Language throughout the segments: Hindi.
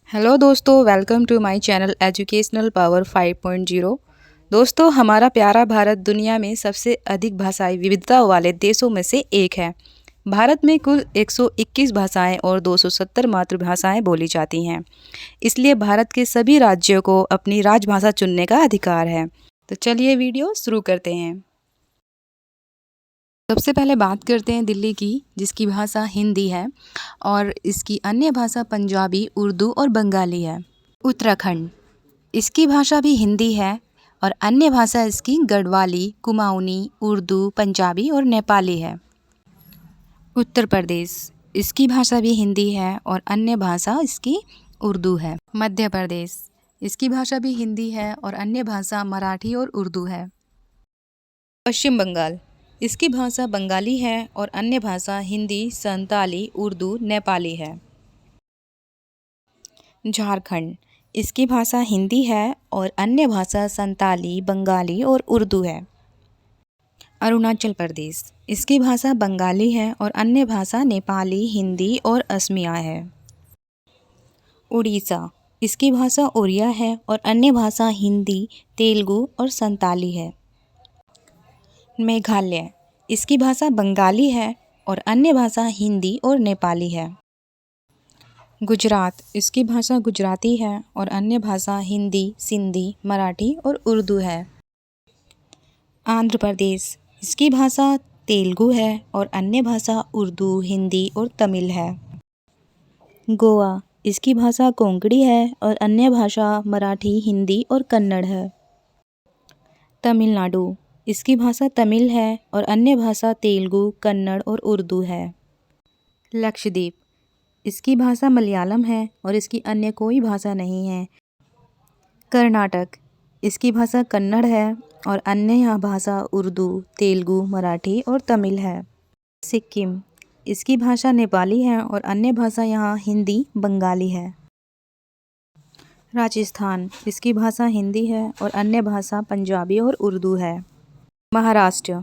हेलो दोस्तों, welcome to my channel educational power 5.0। दोस्तों, हमारा प्यारा भारत दुनिया में सबसे अधिक भाषाई विविधता वाले देशों में से एक है। भारत में कुल 121 भाषाएं और 270 मातृभाषाएं बोली जाती हैं। इसलिए भारत के सभी राज्यों को अपनी राजभाषा चुनने का अधिकार है। तो चलिए वीडियो शुरू करते हैं। सबसे पहले बात करते हैं दिल्ली की, जिसकी भाषा हिंदी है और इसकी अन्य भाषा पंजाबी, उर्दू और बंगाली है। उत्तराखंड, इसकी भाषा भी हिंदी है और अन्य भाषा इसकी गढ़वाली, कुमाऊनी, उर्दू, पंजाबी और नेपाली है। उत्तर प्रदेश, इसकी भाषा भी हिंदी है और अन्य भाषा इसकी उर्दू है। मध्य प्रदेश, इसकी भाषा भी हिंदी है और अन्य भाषा मराठी और उर्दू है। पश्चिम बंगाल, इसकी भाषा बंगाली है और अन्य भाषा हिंदी, संताली, उर्दू, नेपाली है। झारखंड, इसकी भाषा हिंदी है और अन्य भाषा संताली, बंगाली और उर्दू है। अरुणाचल प्रदेश, इसकी भाषा बंगाली है और अन्य भाषा नेपाली, हिंदी और असमिया है। उड़ीसा, इसकी भाषा ओड़िया है और अन्य भाषा हिंदी, तेलुगु और संताली है। मेघालय, इसकी भाषा बंगाली है और अन्य भाषा हिंदी और नेपाली है। गुजरात, इसकी भाषा गुजराती है और अन्य भाषा हिंदी, सिंधी, मराठी और उर्दू है। आंध्र प्रदेश, इसकी भाषा तेलुगु है और अन्य भाषा उर्दू, हिंदी और तमिल है। गोवा, इसकी भाषा कोंकणी है और अन्य भाषा मराठी, हिंदी और कन्नड़ है। तमिलनाडु, इसकी भाषा तमिल है और अन्य भाषा तेलुगु, कन्नड़ और उर्दू है। लक्षद्वीप, इसकी भाषा मलयालम है और इसकी अन्य कोई भाषा नहीं है। कर्नाटक, इसकी भाषा कन्नड़ है और अन्य यहाँ भाषा उर्दू, तेलुगु, मराठी और तमिल है। सिक्किम, इसकी भाषा नेपाली है और अन्य भाषा यहाँ हिंदी, बंगाली है। राजस्थान, इसकी भाषा हिंदी है और अन्य भाषा पंजाबी और उर्दू है। महाराष्ट्र,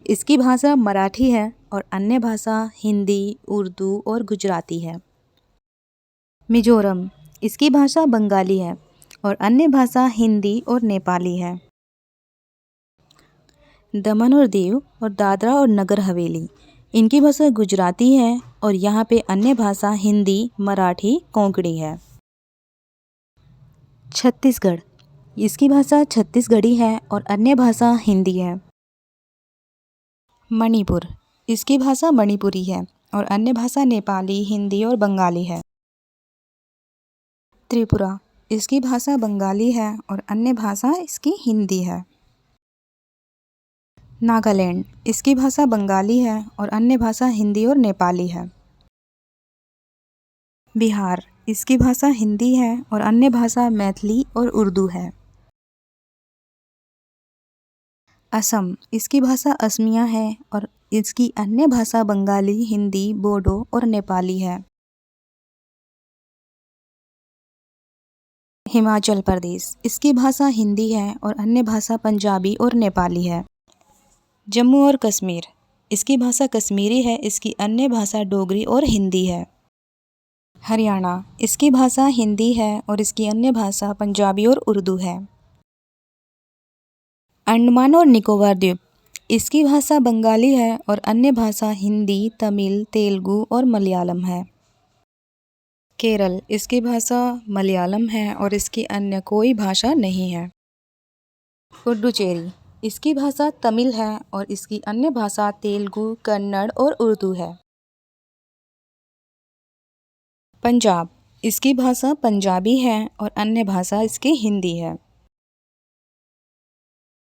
इसकी भाषा मराठी है और अन्य भाषा हिंदी, उर्दू और गुजराती है। मिजोरम, इसकी भाषा बंगाली है और अन्य भाषा हिंदी और नेपाली है। दमन और दीव और दादरा और नगर हवेली, इनकी भाषा गुजराती है और यहाँ पे अन्य भाषा हिंदी, मराठी, कोंकणी है। छत्तीसगढ़, इसकी भाषा छत्तीसगढ़ी है और अन्य भाषा हिंदी है। मणिपुर, इसकी भाषा मणिपुरी है और अन्य भाषा नेपाली, हिंदी और बंगाली है। त्रिपुरा, इसकी भाषा बंगाली है और अन्य भाषा इसकी हिंदी है। नागालैंड, इसकी भाषा बंगाली है और अन्य भाषा हिंदी और नेपाली है। बिहार, इसकी भाषा हिंदी है और अन्य भाषा मैथिली और उर्दू है। असम, इसकी भाषा असमिया है और इसकी अन्य भाषा बंगाली, हिंदी, बोडो और नेपाली है। हिमाचल प्रदेश, इसकी भाषा हिंदी है और अन्य भाषा पंजाबी और नेपाली है। जम्मू और कश्मीर, इसकी भाषा कश्मीरी है, इसकी अन्य भाषा डोगरी और हिंदी है। हरियाणा, इसकी भाषा हिंदी है और इसकी अन्य भाषा पंजाबी और उर्दू है। अंडमान और निकोबार द्वीप, इसकी भाषा बंगाली है और अन्य भाषा हिंदी, तमिल, तेलुगु और मलयालम है। केरल, इसकी भाषा मलयालम है और इसकी अन्य कोई भाषा नहीं है। पुडुचेरी, इसकी भाषा तमिल है और इसकी अन्य भाषा तेलुगु, कन्नड़ और उर्दू है। पंजाब, इसकी भाषा पंजाबी है और अन्य भाषा इसकी हिंदी है।